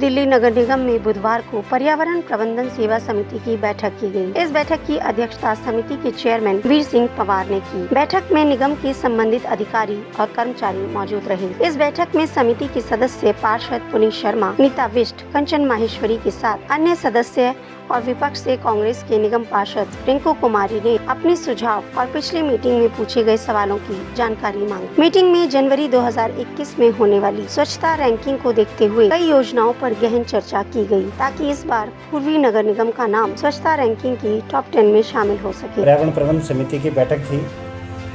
दिल्ली नगर निगम में बुधवार को पर्यावरण प्रबंधन सेवा समिति की बैठक की गई। इस बैठक की अध्यक्षता समिति के चेयरमैन वीर सिंह पवार ने की। बैठक में निगम के संबंधित अधिकारी और कर्मचारी मौजूद रहे। इस बैठक में समिति के सदस्य पार्षद पुनीत शर्मा, नीता बिष्ट, कंचन माहेश्वरी के साथ अन्य सदस्य और विपक्ष से कांग्रेस के निगम पार्षद रिंकू कुमारी ने अपने सुझाव और पिछली मीटिंग में पूछे गए सवालों की जानकारी मांगी। मीटिंग में जनवरी 2021 में होने वाली स्वच्छता रैंकिंग को देखते हुए कई योजनाओं पर गहन चर्चा की गई, ताकि इस बार पूर्वी नगर निगम का नाम स्वच्छता रैंकिंग की टॉप 10 में शामिल हो सके। पर्यावरण प्रबंधन समिति की बैठक थी।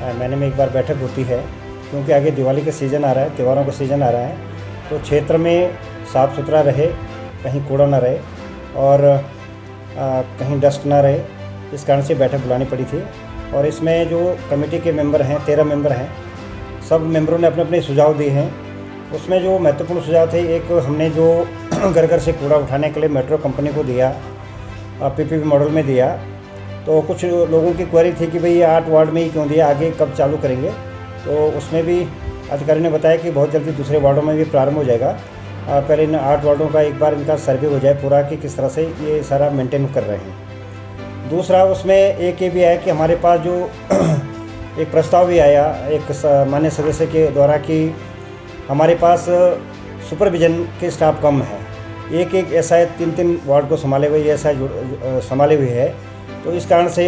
महीने में एक बार बैठक होती है, क्योंकि आगे दिवाली का सीजन आ रहा है, त्योहारों का सीजन आ रहा है, तो क्षेत्र में साफ सुथरा रहे, कहीं कूड़ा न रहे और कहीं डस्ट ना रहे। इस कारण से बैठक बुलानी पड़ी थी। और इसमें जो कमेटी के मेंबर हैं, 13 मेंबर हैं, सब मेंबरों ने अपने अपने सुझाव दिए हैं। उसमें जो महत्वपूर्ण सुझाव थे, एक हमने जो घर घर से कूड़ा उठाने के लिए मेट्रो कंपनी को दिया, पीपीपी मॉडल में दिया, तो कुछ लोगों की क्वेरी थी कि भाई ये 8 वार्ड में ही क्यों दिया, आगे कब चालू करेंगे। तो उसमें भी अधिकारी ने बताया कि बहुत जल्दी दूसरे वार्डों में भी प्रारंभ हो जाएगा। पहले इन 8 वार्डों का एक बार इनका सर्वे हो जाए पूरा कि किस तरह से ये सारा मेंटेन कर रहे हैं। दूसरा उसमें एक ये भी आया कि हमारे पास जो एक प्रस्ताव भी आया एक माननीय सदस्य के द्वारा कि हमारे पास सुपरविजन के स्टाफ कम है, एक एसआई 3 वार्ड को संभाले हुए एसआई संभाले हुए है। तो इस कारण से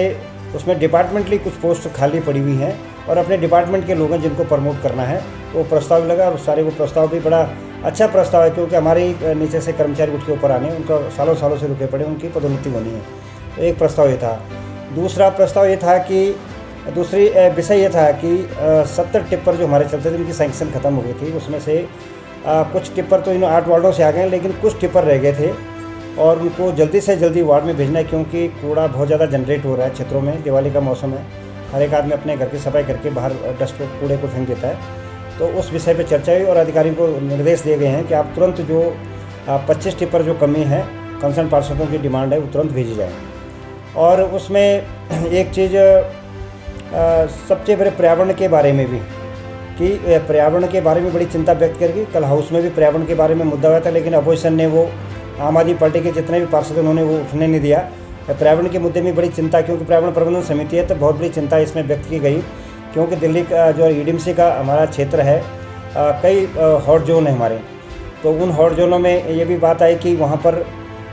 उसमें डिपार्टमेंटली कुछ पोस्ट खाली पड़ी हुई हैं और अपने डिपार्टमेंट के लोग हैं जिनको प्रमोट करना है। वो प्रस्ताव लगा और सारे वो प्रस्ताव भी बड़ा अच्छा प्रस्ताव है, क्योंकि हमारे नीचे से कर्मचारी उठ के ऊपर आने, उनका सालों से रुके पड़े, उनकी पदोन्नति होनी है। तो एक प्रस्ताव ये था। दूसरा प्रस्ताव ये था कि दूसरी विषय ये था कि 70 टिप्पर जो हमारे चलते थे, उनकी सैंक्शन खत्म हो गई थी। उसमें से कुछ टिप्पर तो इन 8 वार्डों से आ गए, लेकिन कुछ टिप्पर रह गए थे और उनको जल्दी से जल्दी वार्ड में भेजना है, क्योंकि कूड़ा बहुत ज़्यादा जनरेट हो रहा है क्षेत्रों में। दिवाली का मौसम है, हर एक आदमी अपने घर की सफाई करके बाहर डस्ट कूड़े को फेंक देता है। तो उस विषय पे चर्चा हुई और अधिकारियों को निर्देश दिए गए हैं कि आप तुरंत जो 25 टिप्पर जो कमी है, कंसर्न पार्षदों की डिमांड है, वो तुरंत भेजी जाए। और उसमें एक चीज़ सबसे बड़े पर्यावरण के बारे में भी, कि पर्यावरण के बारे में बड़ी चिंता व्यक्त करके कल हाउस में भी पर्यावरण के बारे में मुद्दा हुआ था, लेकिन अपोजिशन ने वो आम आदमी पार्टी के जितने भी पार्षद उन्होंने वो उठने नहीं दिया। पर्यावरण के मुद्दे में बड़ी चिंता, क्योंकि पर्यावरण प्रबंधन समिति है तो बहुत बड़ी चिंता इसमें व्यक्त की गई, क्योंकि दिल्ली का जो ईडीएमसी का हमारा क्षेत्र है, कई हॉट जोन है हमारे। तो उन हॉट जोनों में ये भी बात आई कि वहाँ पर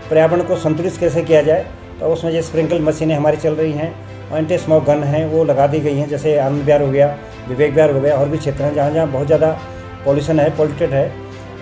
पर्यावरण को संतुलित कैसे किया जाए। तो उसमें जो स्प्रिंकल मशीनें हमारी चल रही हैं, एंटी स्मोक गन हैं, वो लगा दी गई हैं। जैसे आनंद विहार हो गया, विवेक विहार हो गया, और भी क्षेत्र हैं जहाँ बहुत ज़्यादा पॉल्यूशन है, पॉल्यूटेड है।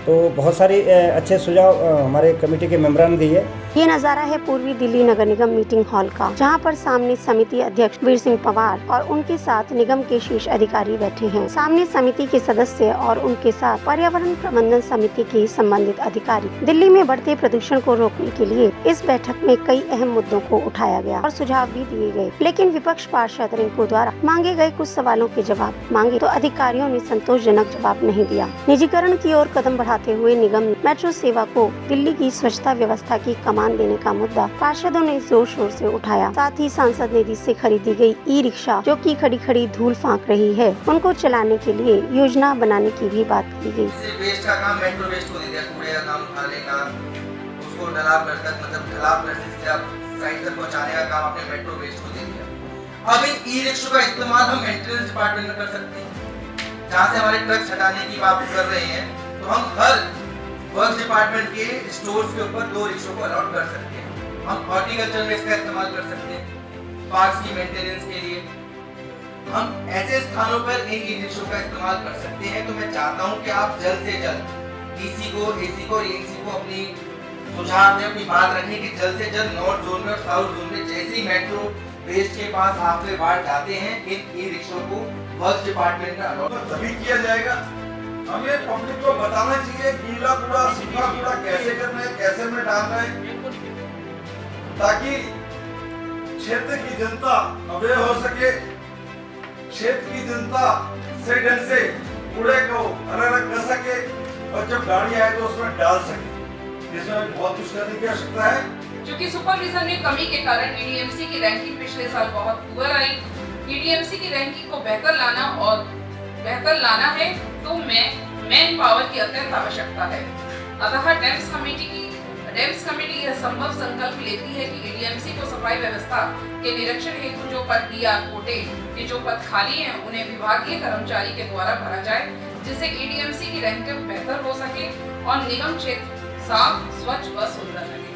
तो बहुत सारी अच्छे सुझाव हमारे कमेटी के मेंबरान ने दिए। ये नज़ारा है पूर्वी दिल्ली नगर निगम मीटिंग हॉल का, जहां पर सामने समिति अध्यक्ष वीर सिंह पवार और उनके साथ निगम के शीर्ष अधिकारी बैठे हैं। सामने समिति के सदस्य और उनके साथ पर्यावरण प्रबंधन समिति के संबंधित अधिकारी। दिल्ली में बढ़ते प्रदूषण को रोकने के लिए इस बैठक में कई अहम मुद्दों को उठाया गया और सुझाव भी दिए गए, लेकिन विपक्ष पार्षद रिंकू द्वारा मांगे गए कुछ सवालों के जवाब मांगे तो अधिकारियों ने संतोषजनक जवाब नहीं दिया। निजीकरण की ओर कदम बढ़ाते हुए निगम मेट्रो सेवा को दिल्ली की स्वच्छता व्यवस्था की कमान देने का मुद्दा पार्षदों ने जोर शोर से उठाया। साथ ही सांसद निधि से खरीदी गई ई-रिक्शा, जो कि खड़ी धूल फांक रही है, उनको चलाने के लिए योजना बनाने की भी बात की गई। वेस्ट का काम मेट्रो वेस्ट को दे दिया, कूड़े का काम उठाने का, उसको ढलाव से साइड तक पहुंचाने का काम आपने मेट्रो वेस्ट को दे दिया। अब इन ई-रिक्शा का इस्तेमाल हम मेंटेनेंस डिपार्टमेंट में कर सकते हैं। जहाँ से हमारे ट्रक हटाने की बात कर रहे हैं, तो हम हर वर्क डिपार्टमेंट के स्टोर्स के ऊपर 2 रिक्शों को अलॉट कर सकते हैं। हम हॉर्टिकल्चर में इसका इस्तेमाल कर सकते हैं, पार्क्स की मेंटेनेंस के लिए। हम ऐसे स्थानों पर इन ई रिक्शों का इस्तेमाल कर सकते हैं। तो मैं चाहता हूं कि आप जल्द से जल्द डीसी को, एसी को, एएनसी को अपनी सुझाव दें, अपनी बात रखने की जल्द से जल्द नॉर्थ जोन में और साउथ जोन में जैसे ही मेट्रो वेस्ट के पास आपके वार्ड जाते हैं, इन ई रिक्शों को वर्क डिपार्टमेंट में अलॉट तभी किया जाएगा। हमें पब्लिक को बताना चाहिए गीला कूड़ा सूखा कूड़ा कैसे करना है, कैसे में डालना है, ताकि क्षेत्र की जनता अवेयर हो सके, क्षेत्र की जनता से ढंग से कूड़े को अलग कर सके और जब गाड़ी आए तो उसमें डाल सके। इसमें बहुत कुछ करने की आवश्यकता है। क्योंकि सुपरविजन में कमी के कारण ईडीएमसी की रैंकिंग पिछले साल बहुत पुअर आई। ईडीएमसी की रैंकिंग को बेहतर लाना है तो मैन पावर की अत्यंत आवश्यकता है। अतः डेम्स कमेटी यह संभव संकल्प लेती है कि एडीएमसी को सफाई व्यवस्था के निरीक्षण हेतु जो पद या कोटे के जो पद खाली हैं उन्हें विभागीय कर्मचारी के द्वारा भरा जाए, जिससे एडीएमसी की रैंकिंग बेहतर हो सके और निगम क्षेत्र साफ, स्वच्छ व सुंदर लगे।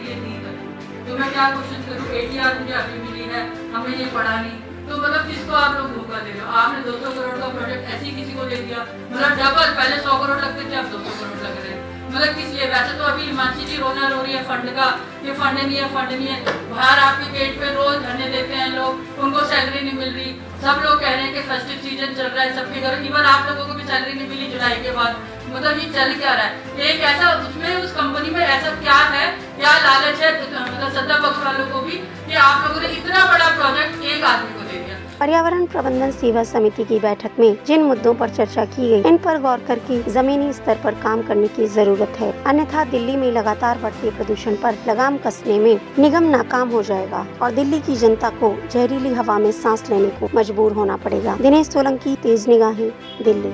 ये नहीं करूँ तो मैं क्या कोशिश करूँ? ATR मुझे अभी मिली है, हमें ये पढ़ा नहीं, तो मतलब किसको आप लोग धोखा दे रहे हो? आपने 200 करोड़ का प्रोजेक्ट ऐसे ही किसी को दे दिया, मतलब डबल, पहले 100 करोड़ लगते थे, अब 200 करोड़ लग रहे हैं, मतलब किस लिए? वैसे तो अभी हिमांशी जी रोना रो रही है फंड का, ये फंड नहीं है, फंड नहीं है। बाहर आपके गेट पे रोज धरने देते हैं लोग, उनको सैलरी नहीं मिल रही, सब लोग कह रहे हैं कि फेस्टिव सीजन चल रहा है, सबके घर, इवन आप लोगों को भी सैलरी नहीं मिली जुलाई के बाद, मतलब ये चल क्या रहा है? एक ऐसा उसमें उस कंपनी में ऐसा क्या है, क्या लालच है मतलब सत्ता पक्ष वालों को भी कि आप लोगों ने इतना बड़ा प्रोजेक्ट एक आदमी को दे दिया। पर्यावरण प्रबंधन सेवा समिति की बैठक में जिन मुद्दों पर चर्चा की गई, इन पर गौर करके जमीनी स्तर पर काम करने की जरूरत है, अन्यथा दिल्ली में लगातार बढ़ते प्रदूषण पर लगाम कसने में निगम नाकाम हो जाएगा और दिल्ली की जनता को जहरीली हवा में सांस लेने को मजबूर होना पड़ेगा। दिनेश सोलंकी, तेज निगाहें, दिल्ली।